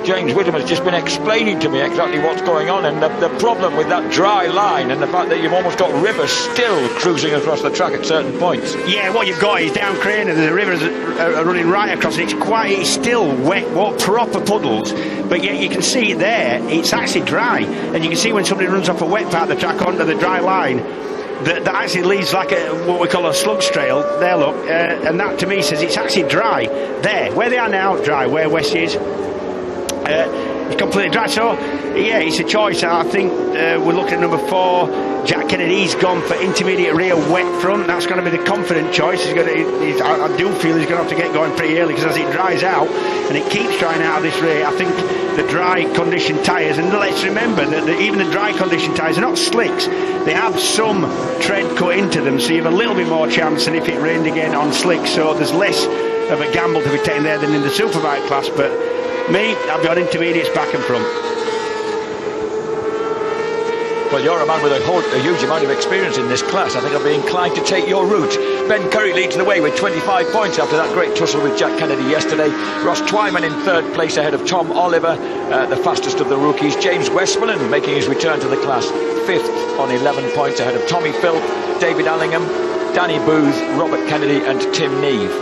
James Whittam has just been explaining to me exactly what's going on, and the problem with that dry line and the fact that you've almost got rivers still cruising across the track at certain points. Yeah, what you've got is down Crane and the rivers are running right across, and it's still wet, proper puddles, but yet you can see it there, it's actually dry, and you can see when somebody runs off a wet part of the track onto the dry line, that actually leads like what we call a slug's trail. There, look, and that to me says it's actually dry. There, where they are now, dry. Where West is, it's completely dry. So, yeah, it's a choice. I think we're looking at number 4. Jack Kennedy's gone for intermediate rear wet front. That's going to be the confident choice. I do feel he's going to have to get going pretty early, because as it dries out and it keeps drying out of this race, I think the dry condition tyres, and let's remember that even the dry condition tyres are not slicks. They have some tread cut into them, so you have a little bit more chance than if it rained again on slicks. So there's less of a gamble to be taken there than in the superbike class. But me, I've got intermediates back and front. Well, you're a man with a huge amount of experience in this class. I think I'll be inclined to take your route. Ben Curry leads the way with 25 points after that great tussle with Jack Kennedy yesterday. Ross Twyman in 3rd place ahead of Tom Oliver, the fastest of the rookies. James Westmoreland making his return to the class, 5th on 11 points ahead of Tommy Philp, David Allingham, Danny Booth, Robert Kennedy and Tim Neve.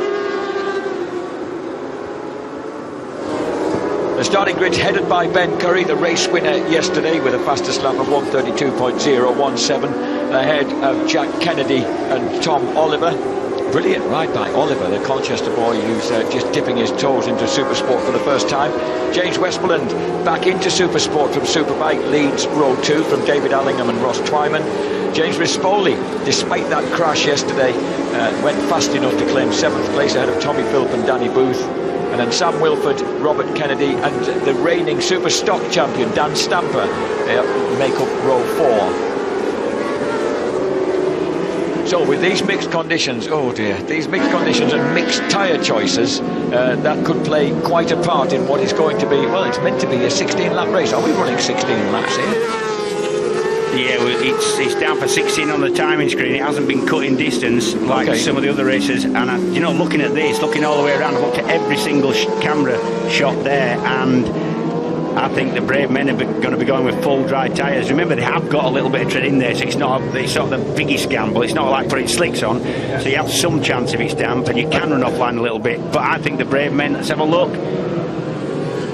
The starting grid's headed by Ben Curry, the race winner yesterday, with a fastest lap of 1:32.017 ahead of Jack Kennedy and Tom Oliver. Brilliant ride by Oliver, the Colchester boy who's just dipping his toes into Supersport for the first time. James Westmoreland back into Supersport from Superbike, leads row 2 from David Allingham and Ross Twyman. James Rispoli, despite that crash yesterday, went fast enough to claim 7th place ahead of Tommy Philp and Danny Booth. And then Sam Wilford, Robert Kennedy and the reigning Super Stock champion Dan Stamper make up row 4. So with these mixed conditions, oh dear, these mixed conditions and mixed tyre choices, that could play quite a part in what is going to be, well, it's meant to be a 16-lap race. Are we running 16 laps here? Yeah, it's down for 16 on the timing screen. It hasn't been cut in distance like some of the other races. And you know, looking at this, looking all the way around, I've looked at every single camera shot there, and I think the brave men are going to be going with full dry tyres. Remember, they have got a little bit of tread in there, so it's not the biggest gamble. It's not like putting slicks on, so you have some chance if it's damp, and you can run offline a little bit. But I think the brave men, let's have a look.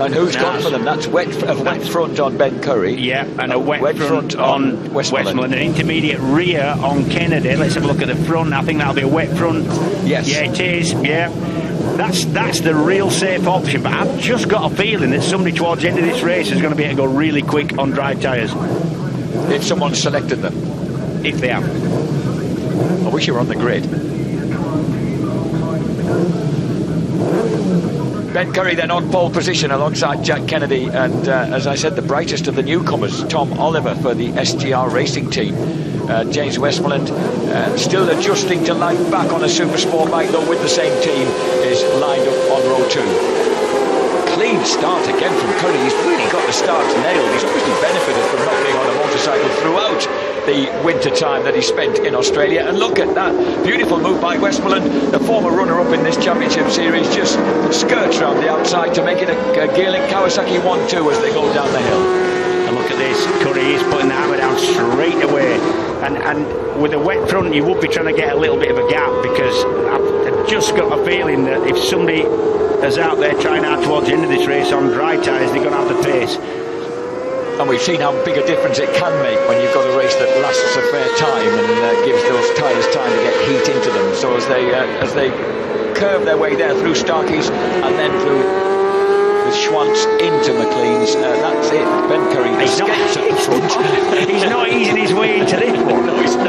And who's gone for them? That's wet front on Ben Curry. Yeah, and a wet front on Westmoreland. An intermediate rear on Kennedy. Let's have a look at the front. I think that'll be a wet front. Yes. Yeah, it is. Yeah. That's the real safe option. But I've just got a feeling that somebody towards the end of this race is going to be able to go really quick on dry tyres. If someone selected them. If they have. I wish you were on the grid. Ben Curry then on pole position alongside Jack Kennedy and, as I said, the brightest of the newcomers, Tom Oliver for the SGR racing team. James Westmoreland still adjusting to life back on a Supersport bike, though with the same team, is lined up on row 2. Clean start again from Curry. He's really got the start nailed. He's obviously benefited from not being on a motorcycle throughout the winter time that he spent in Australia. And look at that beautiful move by Westmoreland, the former runner-up in this championship series, just skirts around the outside to make it a Geerling Kawasaki 1-2 as they go down the hill. And look at this, Curry is putting the hammer down straight away, and with a wet front you would be trying to get a little bit of a gap, because I've just got a feeling that if somebody is out there trying out towards the end of this race on dry tyres, they're going to have the pace. And we've seen how big a difference it can make when you've got a race that lasts a fair time and gives those tyres time to get heat into them. So as they curve their way there through Starkey's and then through the Schwantz into McLean's, that's it. Ben Curry escapes at the front. He's not easing his way into this one. No, he's not.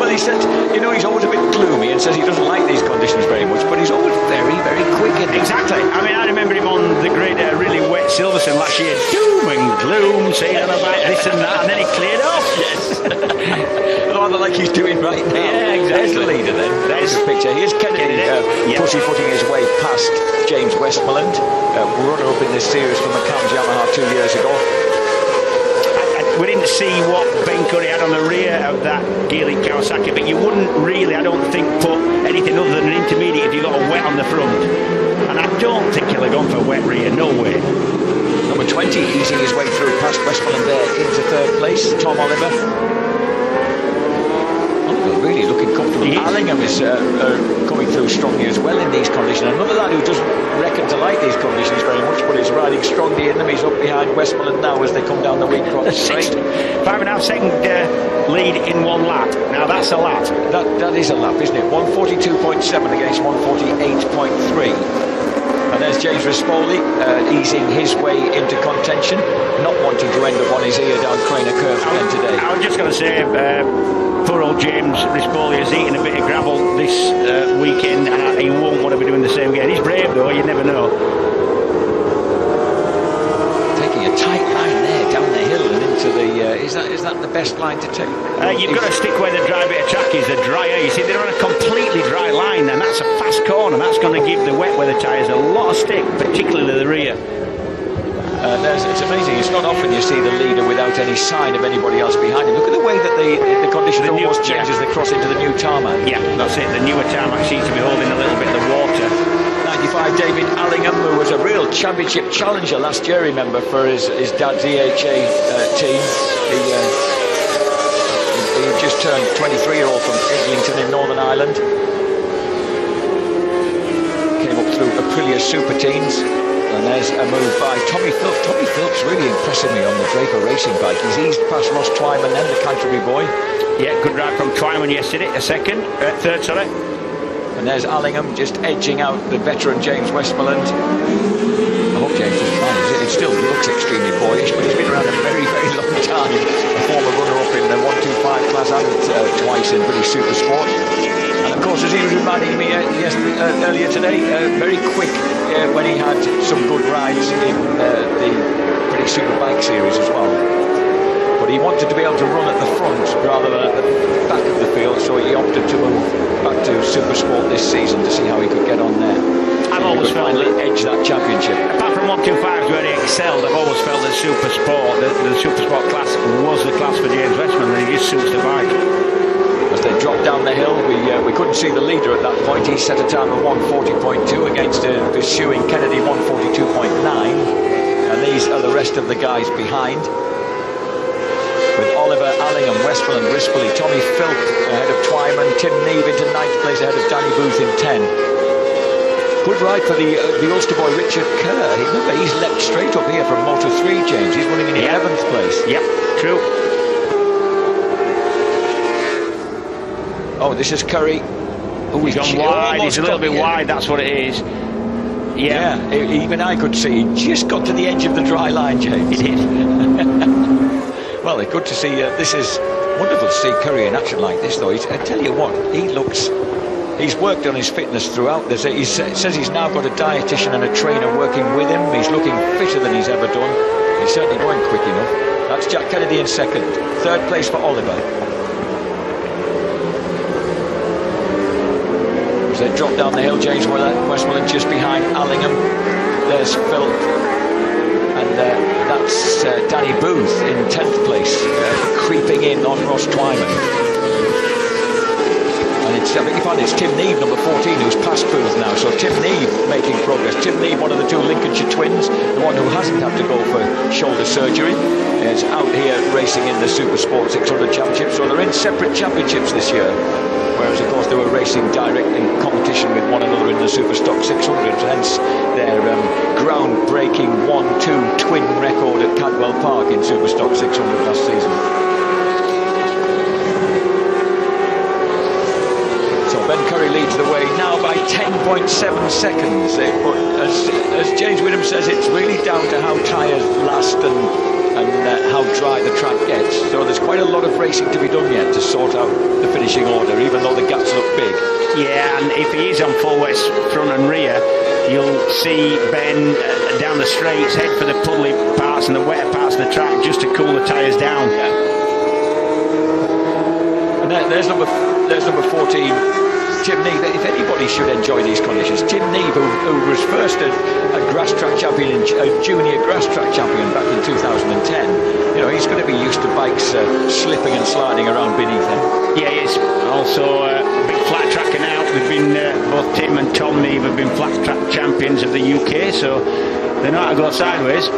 Well, he said, you know, he's always a bit gloomy and says he doesn't like these conditions very much, but he's always very, very quick in it. Exactly. I mean, I remember him on the grid at a really wet Silverstone last year. Doom and gloom, saying about this and that, and then he cleared off. Yes. Rather like he's doing right now. Yeah, exactly. There's the leader then. There's the picture. Here's Kennedy pussyfooting his way past James Westmoreland, runner-up in this series from McCann's Yamaha 2 years ago. We didn't see what Ben Curry had on the rear of that Geerling Kawasaki, but you wouldn't really, I don't think, put anything other than an intermediate if you got a wet on the front. And I don't think he'll have gone for a wet rear, no way. 20, easing his way through past Westmoreland there into third place. Tom Oliver. Oliver really looking comfortable. Allingham is coming through strongly as well in these conditions. Another lad who doesn't reckon to like these conditions very much, but is riding strongly in them. He's up behind Westmoreland now as they come down the Wheat Cross straight. 5.5 second lead in one lap. Now that's a lap. That is a lap, isn't it? 142.7 against 148.3. And there's James Rispoli easing his way into contention, not wanting to end up on his ear down Craner Curve again today. I was just going to say, poor old James Rispoli has eaten a bit of gravel this weekend, and he won't want to be doing the same again. He's brave though, you never know. Taking a tight line there down the hill and into the... is that the best line to take? You've got to stick where the dry bit of track is, the dry air. You see, they're on a completely dry line, and that's a fast corner. That's going to give the wet weather tyres a lot of stick, particularly the rear. It's amazing. It's not often you see the leader without any sign of anybody else behind him. Look at the way that the condition almost changes as they cross into the new tarmac. Yeah, that's it. The newer tarmac seems to be holding a little bit of the water. 95 David Allingham, who was a real championship challenger last year, remember, for his dad's EHA team. He just turned 23-year-old from Eglinton in Northern Ireland. Came up through Aprilia Super Teens. And there's a move by Tommy Phillips. Tommy Phillips really impressing me on the Draper racing bike. He's eased past Ross Twyman then, the Canterbury boy. Yeah, good ride from Twyman yesterday. Third, sorry. And there's Allingham just edging out the veteran James Westmoreland. I hope James doesn't mind. It still looks extremely boyish, but he's been around a very, very long time. A former runner-up in the 125 class and twice in British Supersport. And of course, as he was reminding me earlier today, very quick when he had some good rides in the British Superbike series as well. But he wanted to be able to run at the front rather than at the back of the field, so he opted to move back to Supersport this season to see how he could get on there. I've always felt that edge that championship. Apart from 125s where he excelled, I've always felt that Supersport, the Supersport class was the class for James Westmoreland, and he just suits the bike. As they dropped down the hill, we couldn't see the leader at that point. He set a time of 140.2 against pursuing Kennedy 142.9, and these are the rest of the guys behind. With Oliver, Allingham, Westmoreland, Rispoli, Tommy Philp ahead of Twyman, Tim Neve into 9th place ahead of Danny Booth in 10. Good ride for the Ulster boy Richard Kerr. Remember, he's leapt straight up here from Moto 3, James. He's running in 11th place. Yep, true. Oh, this is Curry. Oh, he's gone wide. He's a little bit wide, that's what it is. Yeah, even I could see. He just got to the edge of the dry line, James. He did. Well, it's good to see. This is wonderful to see Curry in action like this, though. I tell you what, he's worked on his fitness throughout. He says he's now got a dietitian and a trainer working with him. He's looking fitter than he's ever done. He's certainly going quick enough. That's Jack Kennedy in 2nd. 3rd place for Oliver. As they drop down the hill, James Westmoreland just behind Allingham. There's Phil. And that's Danny Booth in 10th place, creeping in on Ross Twyman. And I beg your pardon, it's Tim Neve, number 14, who's past Booth now. So Tim Neve making progress. Tim Neve, one of the two Lincolnshire twins, the one who hasn't had to go for shoulder surgery, is out here racing in the Supersport 600 Championship. So they're in separate championships this year. Whereas, of course, they were racing direct in competition with one another in the Superstock 600, hence their groundbreaking 1-2 twin record at Cadwell Park in Superstock 600 last season. So Ben Curry leads the way now by 10.7 seconds. But as James Whittam says, it's really down to how tyres last and how dry the track gets. So there's quite a lot of racing to be done yet to sort out the finishing order, even though the gaps look big. Yeah, and if he is on full wet front and rear, you'll see Ben down the straights head for the puddly parts and the wetter parts of the track just to cool the tyres down. Yeah. And there's number 14, Tim Neve. If anybody should enjoy these conditions, Tim Neve, who was first a grass track champion, a junior grass track champion back in 2010. You know, he's going to be used to bikes slipping and sliding around beneath him. Yeah, he's also a big flat tracker now. We've been both Tim and Tom Neve have been flat track champions of the UK, so they know how to go sideways.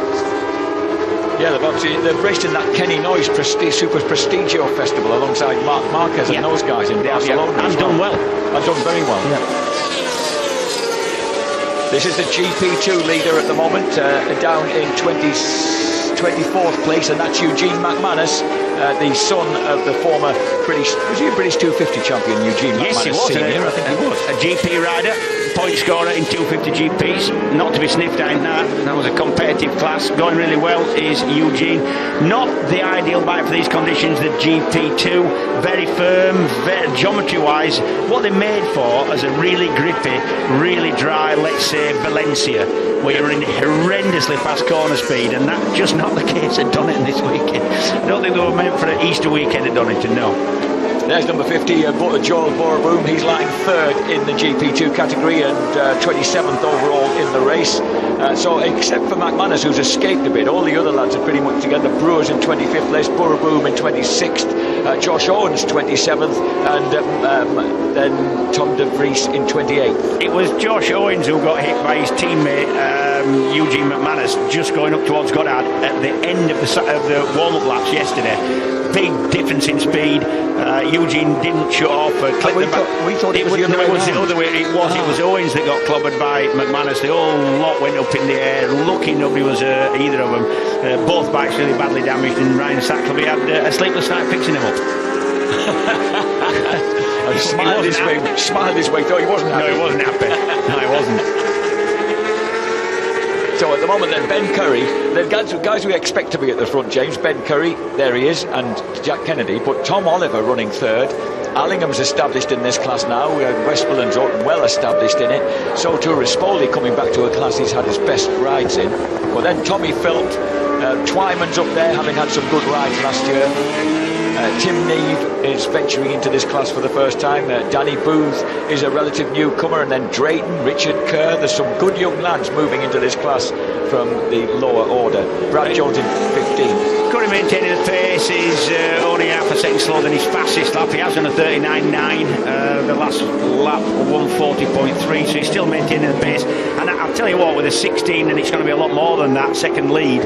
Yeah, they've raced in that Kenny Noyes Super Prestigio Festival alongside Marc Marquez and those guys in Barcelona. And done well. And done very well. Yeah. This is the GP2 leader at the moment, down in 24th place, and that's Eugene McManus, the son of the former British 250 champion Eugene McManus. Yes, he was. Senior, I think he was. A GP rider, point scorer in 250 GPs, not to be sniffed at in that. That was a competitive class, going really well is Eugene. Not the ideal bike for these conditions, the GP2, very firm, very geometry-wise. What they're made for is a really grippy, really dry, let's say Valencia, where you're in horrendously fast corner speed, and that's just not the case at Donington this weekend. I don't think they were meant for an Easter weekend at Donington, no. There's number 50, Joel Boraboom. He's lying third in the GP2 category and 27th overall in the race. So except for McManus, who's escaped a bit, all the other lads are pretty much together. Brewers in 25th place, Boraboom in 26th, Josh Owens 27th, and then Tom De Vries in 28th. It was Josh Owens who got hit by his teammate Eugene McManus just going up towards Goddard at the end of the warm-up laps yesterday. Big difference in speed. Eugene didn't shut off. We thought it was the other way. It was Owens that got clobbered by McManus. The whole lot went up in the air. Lucky nobody was either of them. Both bikes really badly damaged, and Ryan Sackleby had a sleepless night fixing him up. Smiled his way through. He wasn't happy. No, he wasn't happy. No, he wasn't. So at the moment then, Ben Curry, the guys we expect to be at the front, James. Ben Curry, there he is, and Jack Kennedy, but Tom Oliver running third. Allingham's established in this class now. Westmoreland's well established in it. So too Rispoli coming back to a class he's had his best rides in. But then Tommy Philp, Twyman's up there, having had some good rides last year. Tim Neve is venturing into this class for the first time. Danny Booth is a relative newcomer, and then Drayton, Richard Kerr. There's some good young lads moving into this class from the lower order. Brad Jones in 15. Curry maintaining the pace. Is only half a second slower than his fastest lap. He has done a 39.9. The last lap 140.3, so he's still maintaining the pace. And I'll tell you what, with a 16, and it's going to be a lot more than that second lead,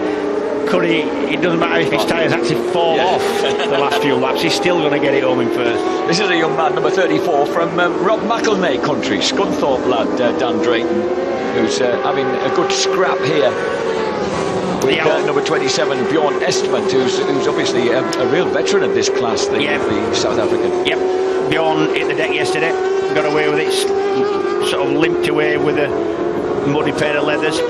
Curry, it doesn't matter if his tyres actually fall off the last few laps, he's still going to get it home in first. This is a young man, number 34, from Rob McElnay country, Scunthorpe lad, Dan Drayton, who's having a good scrap here with number 27, Bjorn Estman, who's obviously a real veteran of this class, the South African. Yep, Bjorn hit the deck yesterday, got away with it, sort of limped away with a muddy pair of leathers.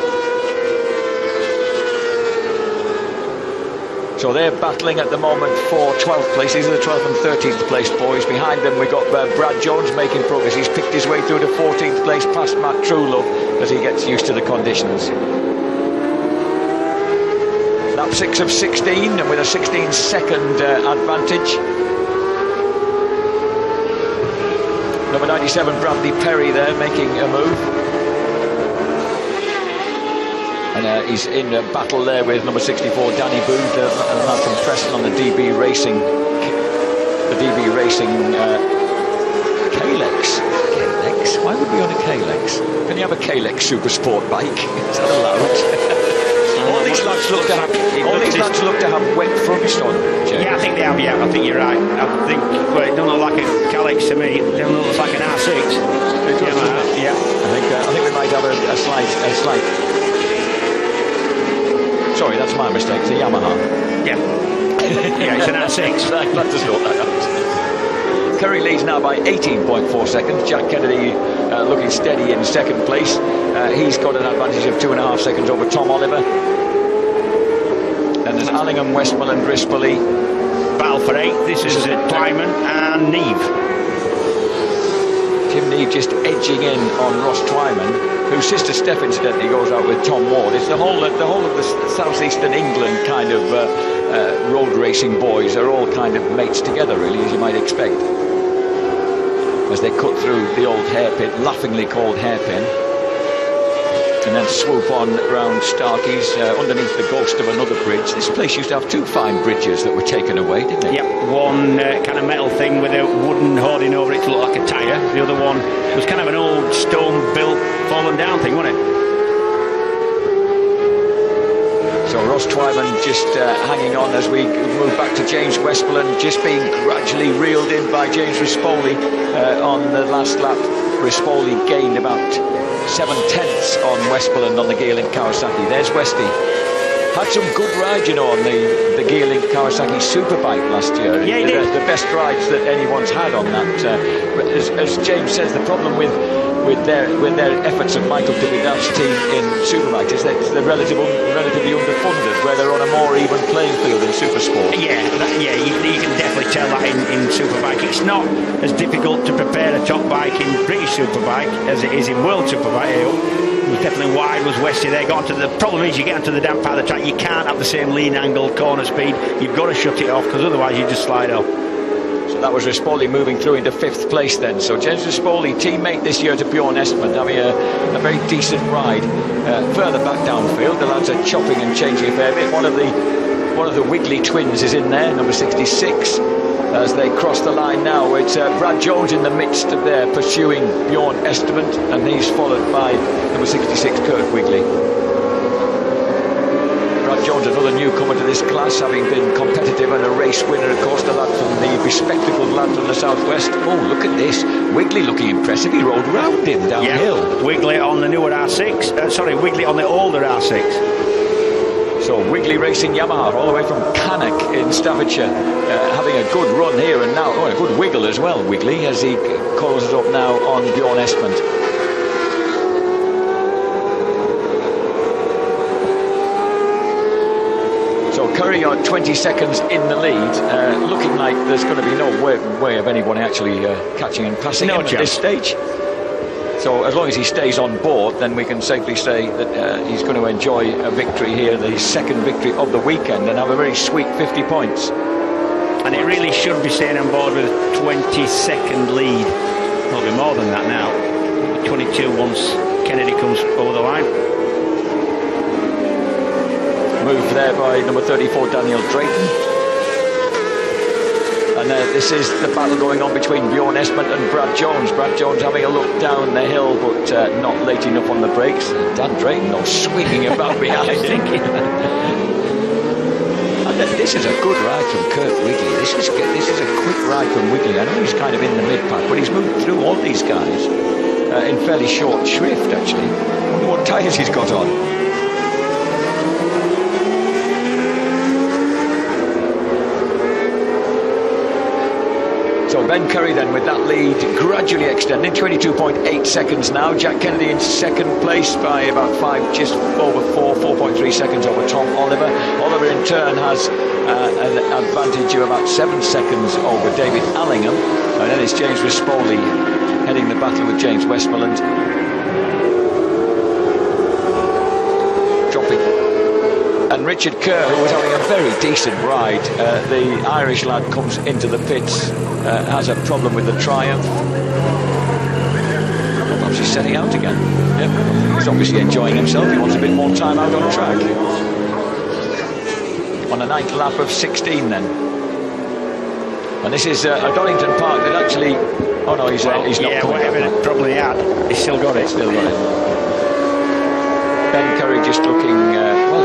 So they're battling at the moment for 12th place. These are the 12th and 13th place boys. Behind them we've got Brad Jones making progress. He's picked his way through to 14th place past Matt Truelove as he gets used to the conditions. Lap 6 of 16, and with a 16-second advantage. Number 97 Bradley Perry there making a move. And he's in a battle there with number 64 Danny Booth and Malcolm Preston on the DB Racing Kalex. Why would we on a Kalex? Can you have a Kalex Supersport bike? Is that allowed? All these lads look to have wet fronts on, Jay. Yeah, I think they have. Yeah, I think you're right. I think it doesn't look like a Kalex to me. It doesn't look like an R6. It does, yeah. I think we might have a slight. Sorry, that's my mistake. It's a Yamaha. Yeah. Yeah, it's an R6. That does sort that out. Curry leads now by 18.4 seconds. Jack Kennedy looking steady in second place. He's got an advantage of 2.5 seconds over Tom Oliver. And there's Allingham, Westmoreland, Rispoli. Battle for 8th. This is Twyman and Neve. Tim Neve just edging in on Ross Twyman, whose sister Steph incidentally goes out with Tom Ward. It's the whole of the southeastern England kind of road racing boys are all kind of mates together, really, as you might expect, as they cut through the old hairpin, laughingly called hairpin, and then swoop on round Starkey's underneath the ghost of another bridge. This place used to have 2 fine bridges that were taken away, didn't it? Yep, one kind of metal thing with a wooden hoarding over it to look like a tyre. The other one was kind of an old stone built fallen down thing, wasn't it? So Ross Twyman just hanging on as we move back to James Westmoreland, just being gradually reeled in by James Rispoli on the last lap. Rispoli gained about 7/10 on Westmoreland on the Gearlink Kawasaki. There's Westy. Had some good rides, you know, on the Gearlink Kawasaki Superbike last year. Yeah, he did. The best rides that anyone's had on that. As James says, the problem with their efforts of Michael Dividaf's team in Superbike is that they're relatively underfunded, where they're on a more even playing field in Supersport. Yeah, you can definitely tell that in Superbike. It's not as difficult to prepare a top bike in British Superbike as it is in World Superbike. It was definitely wide, was Westy there. The problem is you get onto the damp part of the track, you can't have the same lean angle, corner speed. You've got to shut it off, because otherwise you just slide off. So that was Rispoli moving through into 5th place then. So James Rispoli, teammate this year to Bjorn Estman, having a very decent ride. Further back downfield, the lads are chopping and changing a fair bit. One of the Wiggly twins is in there, number 66. As they cross the line now, it's Brad Jones in the midst of there pursuing Bjorn Estman, and he's followed by number 66 Kurt Wiggly. Brad Jones, another newcomer to this class, having been competitive and a race winner, of course, the lad from the bespectacled lad from the southwest. Oh, look at this, Wiggly looking impressive. He rode round him downhill. Yeah, Wiggly on the newer R6, Wiggly on the older R6. So Wiggly racing Yamaha all the way from Cannock in Staffordshire, having a good run here and now. Oh, a good wiggle as well, Wiggly, as he closes up now on Bjorn Estman. So Curry on 20 seconds in the lead, looking like there's going to be no way of anyone actually catching and passing him at this stage. So as long as he stays on board, then we can safely say that he's going to enjoy a victory here, the second victory of the weekend, and have a very sweet 50 points. And it really should be staying on board with a 20-second lead. It'll be more than that now. 22 once Kennedy comes over the line. Moved there by number 34, Daniel Drayton. And this is the battle going on between Bjorn Estman and Brad Jones. Brad Jones having a look down the hill, but not late enough on the brakes. Dan Drayton not swinging about behind him. And this is a good ride from Kurt Wiggly. This is a quick ride from Wiggly. I know he's kind of in the mid-pack, but he's moved through all these guys in fairly short shrift, actually. I wonder what tyres he's got on. So Ben Curry then with that lead gradually extending, 22.8 seconds now. Jack Kennedy in second place by about 5, just over 4.3 seconds over Tom Oliver. Oliver in turn has an advantage of about 7 seconds over David Allingham. And then it's James Rispoli heading the battle with James Westmoreland. Dropping. And Richard Kerr, who was having a very decent ride, the Irish lad comes into the pits, has a problem with the Triumph. Perhaps he's setting out again. Yeah, he's obviously enjoying himself. He wants a bit more time out on track. On a 9th lap of 16 then. And this is at Donington Park that actually... Oh no, he's not coming whatever back. Probably had. He's still got it. Still got it. Ben Curry just looking,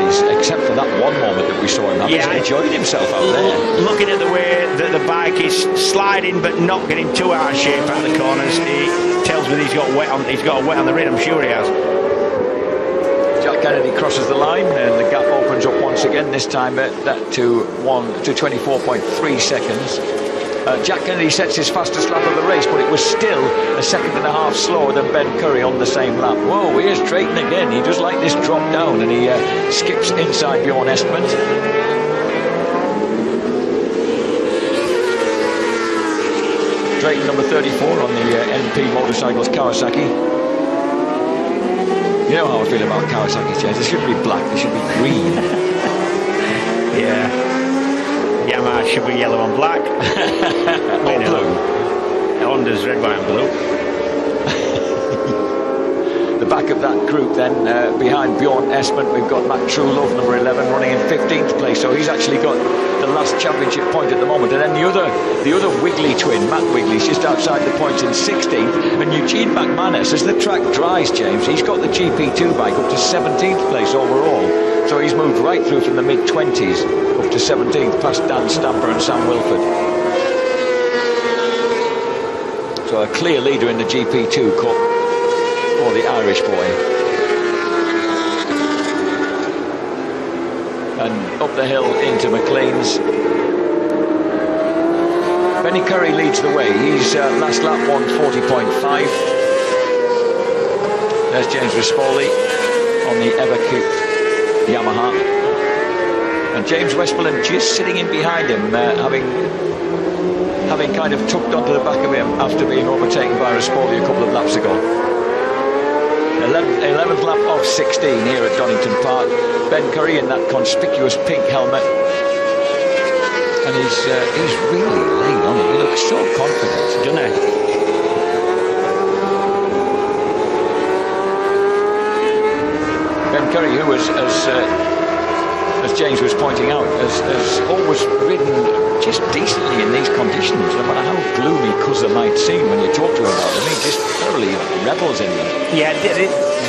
he's, except for that one moment that we saw him, he's enjoyed himself out there. Looking at the way that the bike is sliding but not getting too out of shape out of the corners, it tells me that he's got wet on the rim. I'm sure he has. Jack Kennedy crosses the line and the gap opens up once again, this time that to 24.3 seconds. Jack Kennedy sets his fastest lap of the race, but it was still a 1.5 seconds slower than Ben Curry on the same lap. Whoa, here's Drayton again. He does like this drop down, and he skips inside Bjorn Estman. Drayton, number 34 on the NP Motorcycles Kawasaki. You know how I feel about Kawasaki chairs. They shouldn't be black, they should be green. Yeah. Yamaha should be yellow and black. Or blue. Honda's red, white and blue. The back of that group then, behind Bjorn Estman, we've got Matt Truelove, number 11, running in 15th place. So he's actually got the the last championship point at the moment. And then the other Wigley twin, Matt Wigley's just outside the points in 16th. And Eugene McManus, as the track dries, James, he's got the GP2 bike up to 17th place overall. So he's moved right through from the mid-20s up to 17th, past Dan Stamper and Sam Wilford. So a clear leader in the GP2 Cup for the Irish boy. And up the hill into McLean's. Benny Curry leads the way. He's last lap 1:40.5. There's James Rispoli on the Evercoupe Yamaha. And James Westmoreland just sitting in behind him, having kind of tucked onto the back of him after being overtaken by Rispoli a couple of laps ago. 11th lap of 16 here at Donington Park. Ben Curry in that conspicuous pink helmet. And he's really laid on it. He looks so confident, doesn't he? Ben Curry, who was, as James was pointing out, has always ridden just decently in these conditions, no matter how gloomy Cuzza might seem when you talk to him about them. He just thoroughly revels in them. Yeah,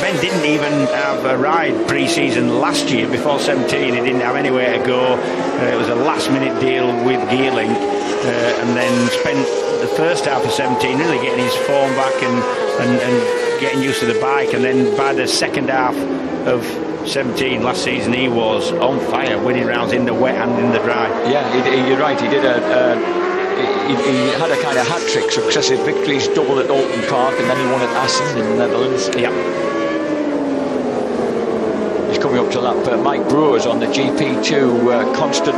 Ben didn't even have a ride pre-season last year. Before 17, he didn't have anywhere to go. It was a last-minute deal with Geerling, and then spent the first half of 17 really getting his form back and getting used to the bike. And then by the second half of 17 last season, he was on fire, winning rounds in the wet and in the dry. Yeah, you're right. He did he had a kind of hat-trick, successive victories, double at Alton Park, and then he won at Assen in the Netherlands. Yeah. He's coming up to lap. Mike Brewer's on the GP2 Contact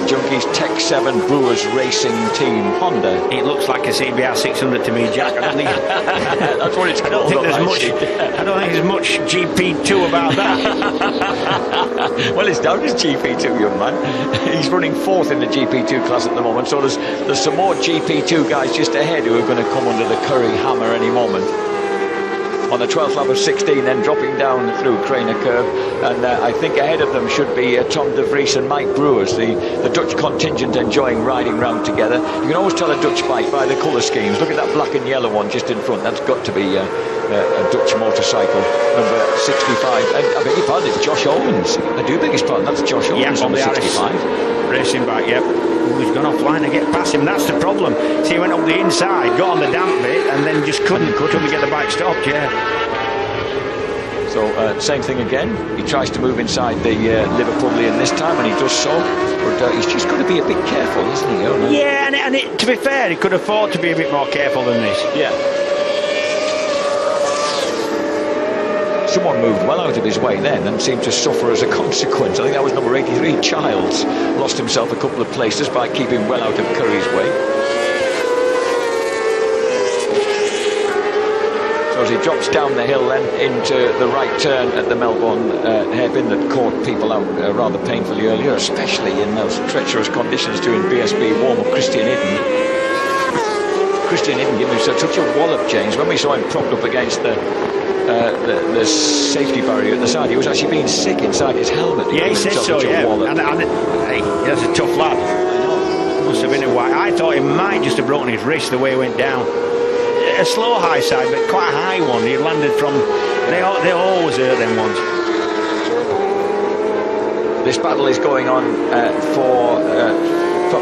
Junkies Tech 7 Brewers Racing Team Honda. It looks like a CBR 600 to me, Jack. I don't think that's what it's called. I don't think there's much GP2 about that. Well, it's down as GP2, young man. He's running 4th in the GP2 class at the moment, so there's some more GP2 guys just ahead who are going to come under the Curry hammer any moment. On the 12th lap of 16, then dropping down through Craner Curve, and I think ahead of them should be Tom de Vries and Mike Brewers, the Dutch contingent enjoying riding round together. You can always tell a Dutch bike by the colour schemes. Look at that black and yellow one just in front. That's got to be a Dutch motorcycle, number 65. And I beg your pardon, it's Josh Owens. I do beg his pardon, that's Josh Owens on the 65. Racing bike, yep. He's gone offline to get past him. That's the problem. See, he went up the inside, got on the damp bit, and then just couldn't get the bike stopped. Yeah. So same thing again. He tries to move inside the Liverpoolian this time, and he does so. But he's just got to be a bit careful, isn't he? Yeah, and to be fair, he could afford to be a bit more careful than this. Yeah. Someone moved well out of his way then and seemed to suffer as a consequence. I think that was number 83, Childs. Lost himself a couple of places by keeping well out of Curry's way. So as he drops down the hill then into the right turn at the Melbourne hairpin that caught people out rather painfully earlier, especially in those treacherous conditions during BSB warm-up. Christian Itten gave him such a wallop, James. When we saw him propped up against the safety barrier at the side, he was actually being sick inside his helmet. Yeah, he said so, yeah. And hey, that's a tough lad. Must have been a while. I thought he might just have broken his wrist the way he went down. A slow high side, but quite a high one. He landed from... They always hurt them ones. This battle is going on for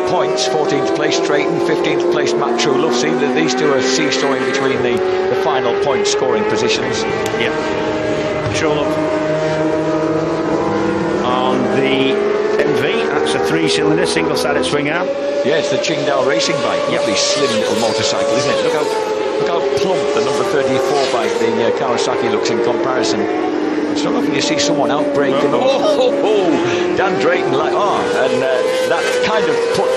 points. 14th place Drayton, 15th place Matt True. See that these two are seesawing between the final point scoring positions. Yep. True on the MV. That's a 3-cylinder single-sided swing arm. Yeah, it's the Qingdao racing bike. Lovely slim little motorcycle, isn't it? Look how plump the number 34 bike, the Kawasaki, looks in comparison. It's not often you see someone out braking. Dan Drayton, and that kind of put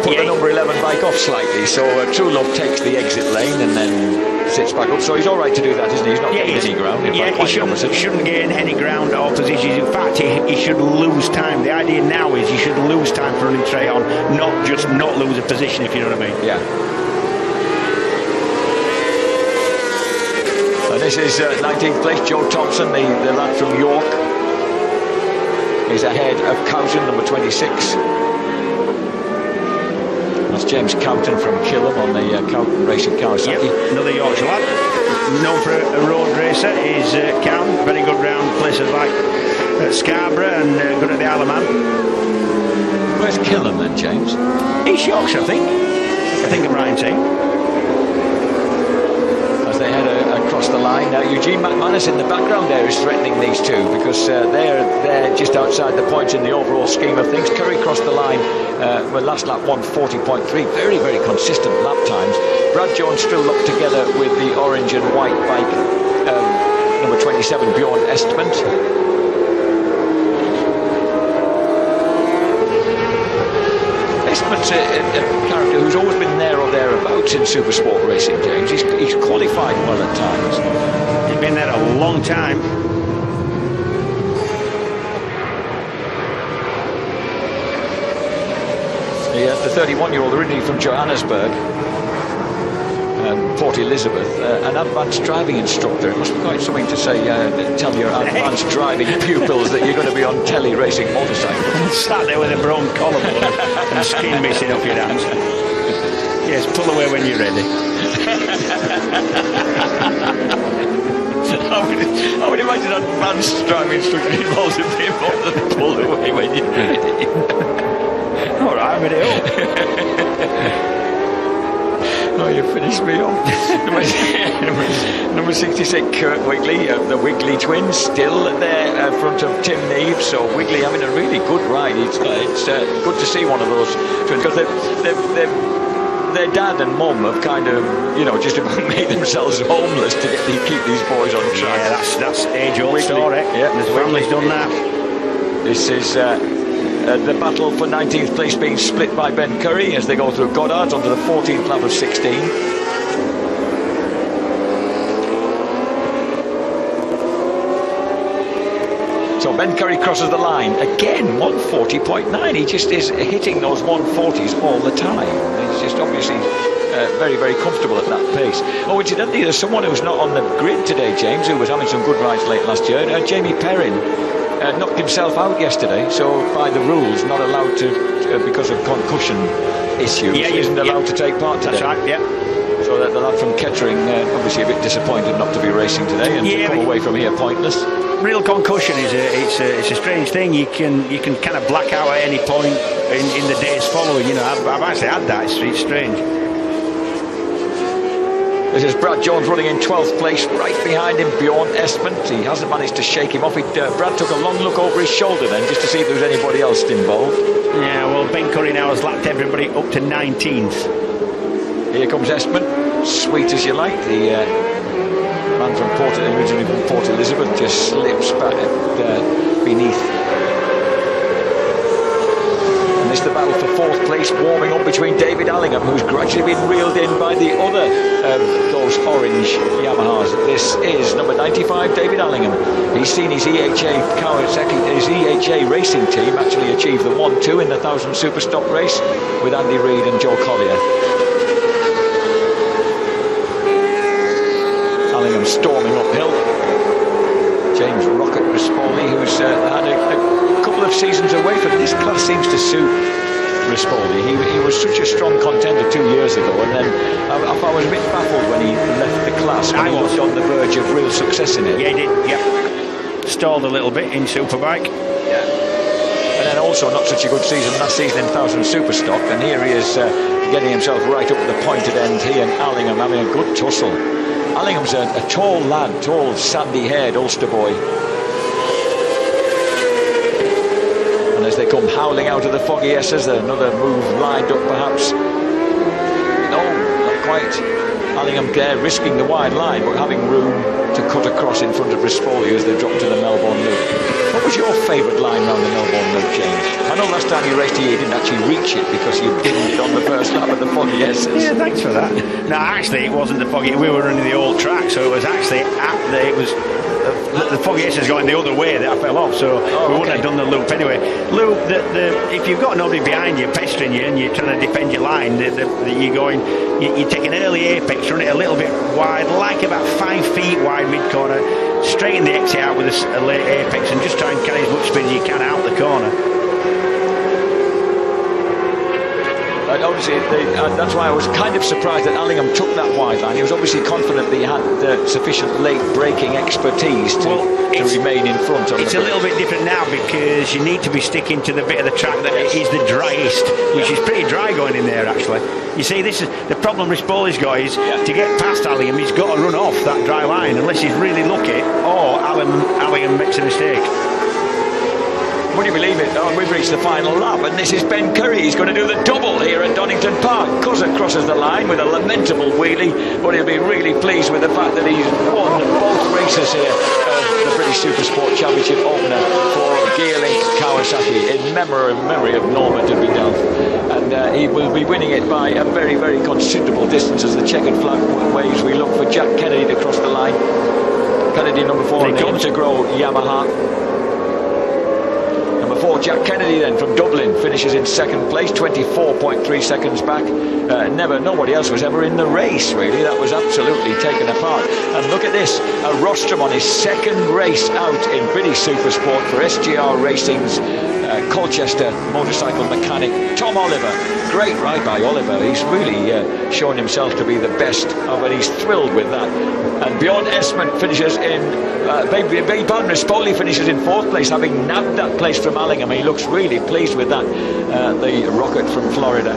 the number 11 bike off slightly. So True Love takes the exit lane and then sits back up. So he's all right to do that, isn't he? He's not getting any ground. In fact, he shouldn't gain any ground or positions. In fact, he should lose time. The idea now is you should lose time for running straight on, not just not lose a position, if you know what I mean. Yeah. This is 19th place, Joe Thompson, the lad from York. is ahead of Cowton, number 26. That's James Cowton from Killam on the Cowton Racing Kawasaki. Yep, another Yorkshire lad. Known for a road racer is Cowton. Very good round places like Scarborough and good at the Isle of Man. Where's Killam then, James? East Yorkshire, I think. I think I'm right in saying. As they head across the line, Eugene McManus in the background there is threatening these two because they're just outside the points in the overall scheme of things. Curry crossed the line with last lap 1:40.3, very, very consistent lap times. Brad Jones still locked together with the orange and white bike, number 27, Bjorn Estment. Estment's a character who's always been there or thereabouts in Supersport racing, James. He's qualified well at times. He's been there a long time. The 31-year-old, originally from Johannesburg, Port Elizabeth, an advanced driving instructor. It must be quite something to say, tell your advanced driving pupils that you're going to be on telly racing motorcycles. Sat there with a bronze collarbone and skin missing up your hands. Yes, pull away when you're ready. I would imagine an advanced driving instructor involves a bit more than pull away when you're ready. All right, I'm ready up. Oh, you finished me off. number 66, Kurt Wigley, the Wigley twins, still there in front of Tim Neves. So Wigley having a really good ride. It's good to see one of those twins because their dad and mum have kind of, just about made themselves homeless to keep these boys on track. Yeah, that's age-old story. Yeah, the family's done that. This is the battle for 19th place being split by Ben Curry as they go through Goddard onto the 14th lap of 16. So Ben Curry crosses the line again, 1:40.9. He just is hitting those 1:40s all the time. He's just obviously very, very comfortable at that pace. Oh, incidentally, there's someone who's not on the grid today, James, who was having some good rides late last year. Jamie Perrin knocked himself out yesterday, so by the rules, not allowed to, because of concussion issues, isn't allowed to take part today. That's right, yeah. So the lad from Kettering, obviously a bit disappointed not to be racing today and to come away from here pointless. Real concussion is it's a strange thing. You can kind of black out at any point in the days following. I've actually had that. It's strange. This is Brad Jones running in 12th place. Right behind him, Bjorn Estment. He hasn't managed to shake him off. Brad took a long look over his shoulder then just to see if there was anybody else involved. Yeah, well, Ben Curry now has lapped everybody up to 19th. Here comes Estment, sweet as you like. The man from originally from Port Elizabeth, just slips back beneath. And this is the battle for 4th place, warming up between David Allingham, who's gradually been reeled in by the other of those orange Yamahas. This is number 95, David Allingham. He's seen his EHA racing team actually achieve the 1-2 in the 1000 Superstock race with Andy Reid and Joe Collier. Allingham storming uphill. James Rocket Rispoli, who's had a couple of seasons away from this class, seems to suit Rispoli. He was such a strong contender 2 years ago, and then I was a bit baffled when he left the class, when he was on the verge of real success in it. Yeah, he did, yeah. Stalled a little bit in Superbike. Yeah. And then also not such a good season last season in 1000 Superstock, and here he is getting himself right up at the pointed end. He and Allingham having a good tussle. Allingham's a tall lad, tall, sandy-haired Ulster boy. And as they come howling out of the foggy S's, another move lined up perhaps. No, not quite. Allingham there risking the wide line, but having room to cut across in front of Rispoli as they drop to the Melbourne Loop. What was your favourite line round the Melbourne Loop, James? I know last time you raced here you didn't actually reach it because you didn't it on the first lap of the foggy S's. Yeah, thanks for that. No, actually it wasn't the foggy. We were running the old track, so it was actually the foggy S's going the other way that I fell off, so we wouldn't have done the loop anyway. Loop, if you've got nobody behind you pestering you and you're trying to defend your line, you take an early apex, run it a little bit wide, like about 5 feet wide mid-corner, straighten the exit out with a late apex and just try and carry as much speed as you can out the corner. Obviously, that's why I was kind of surprised that Allingham took that wide line. He was obviously confident that he had sufficient late braking expertise to remain in front. It's a little bit different now because you need to be sticking to the bit of the track that is the driest, which is pretty dry going in there, actually. You see, this is the problem Rispoli's got is to get past Allingham, he's got to run off that dry line unless he's really lucky or Allingham makes a mistake. Would you believe it? Oh, we've reached the final lap, and this is Ben Curry. He's going to do the double here at Donington Park. Cuzzer crosses the line with a lamentable wheelie, but he'll be really pleased with the fact that he's won both races here of the British Supersport Championship opener for Gearlink Kawasaki in memory of Norman de Vidal. And he will be winning it by a very, very considerable distance as the checkered flag waves. We look for Jack Kennedy to cross the line. Kennedy, number 4, in the Integro Yamaha. Jack Kennedy then from Dublin finishes in second place, 24.3 seconds back. Nobody else was ever in the race, really. That was absolutely taken apart. And look at this, Rostrom on his second race out in British Supersport for SGR Racing's Colchester motorcycle mechanic Tom Oliver. Great ride by Oliver. He's really shown himself to be the best, and he's thrilled with that. And Bjorn Esmond finishes in Rispoli finishes in 4th place, having nabbed that place from Allingham. He looks really pleased with that. The rocket from Florida.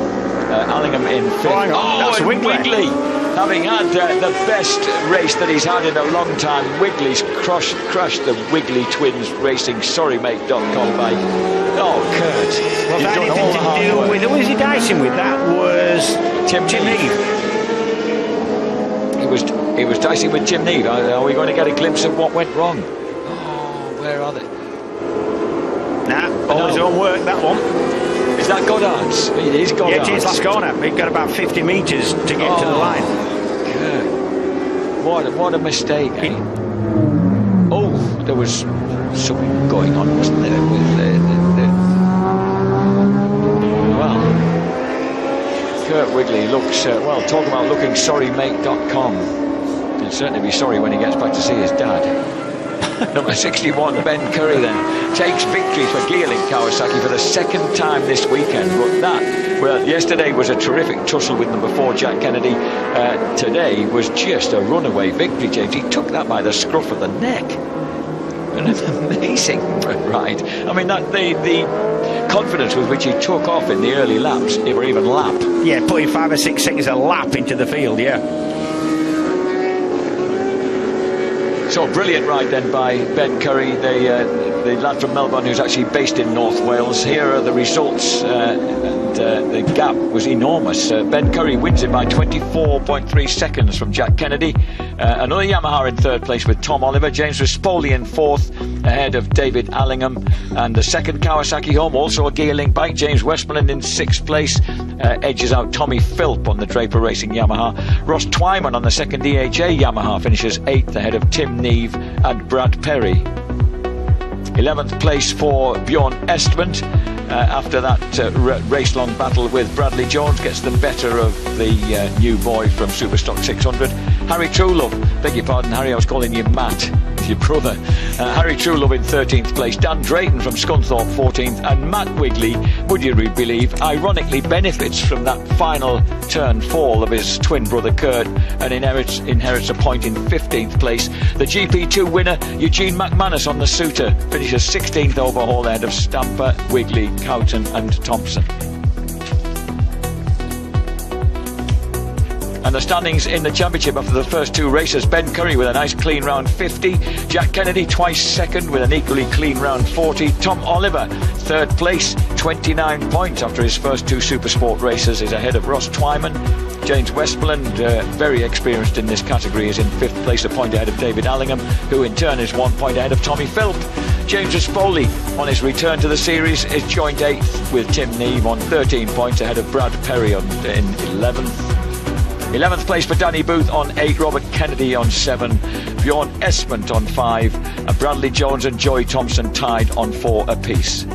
Allingham in 5th. That's Wigley. Having had the best race that he's had in a long time, Wigley's crushed the Wigley Twins Racing SorryMate.com bike. Oh, Kurt. Well, that anything to do with, who was he dicing with? That was Tim Neve. He was dicing with Tim Neve. Are we going to get a glimpse of what went wrong? Oh, where are they? All his own work, that one. Is that Goddard's? It is Goddard's. Yeah, it is last corner. We've got about 50 metres to get to the line. Good. What a mistake, eh? Oh, there was something going on, wasn't there? Well, Kurt Wigley looks, talk about looking sorrymate.com. He'll certainly be sorry when he gets back to see his dad. Number 61, Ben Curry then takes victory for Gearlink Kawasaki for the second time this weekend. But yesterday was a terrific tussle with number 4, Jack Kennedy. Today was just a runaway victory, James. He took that by the scruff of the neck. An amazing ride. I mean, that the confidence with which he took off in the early laps, or even lap. Yeah, putting 5 or 6 seconds a lap into the field, yeah. So brilliant ride then by Ben Curry, the lad from Melbourne who's actually based in North Wales. Here are the results, and the gap was enormous. Ben Curry wins it by 24.3 seconds from Jack Kennedy. Another Yamaha in 3rd place with Tom Oliver. James Rispoli in 4th, ahead of David Allingham. And the second Kawasaki home, also a Gearlink bike, James Westmoreland in 6th place. Edges out Tommy Philp on the Draper Racing Yamaha. Ross Twyman on the second DHA Yamaha finishes 8th, ahead of Tim Neve and Brad Perry. 11th place for Bjorn Estvent. After that race-long battle with Bradley Jones, gets the better of the new boy from Superstock 600. Harry Truelove, beg your pardon, Harry, I was calling you Matt, your brother. Harry Truelove in 13th place. Dan Drayton from Scunthorpe 14th, and Matt Wigley, would you believe, ironically benefits from that final turn fall of his twin brother Kurt and inherits a point in 15th place. The GP2 winner Eugene McManus on the Suter finishes 16th overhaul ahead of Stamper, Wigley, Cowton and Thompson. And the standings in the championship after the first 2 races: Ben Curry with a nice clean round 50, Jack Kennedy twice second with an equally clean round 40, Tom Oliver 3rd place, 29 points after his first 2 Supersport races, is ahead of Ross Twyman. James Westmoreland, very experienced in this category, is in 5th place, a point ahead of David Allingham, who in turn is 1 point ahead of Tommy Philp. James Rispoli, on his return to the series, is joint 8th with Tim Neve on 13 points ahead of Brad Perry in 11th. 11th place for Danny Booth on 8, Robert Kennedy on 7, Bjorn Esmond on 5, and Bradley Jones and Joey Thompson tied on 4 apiece.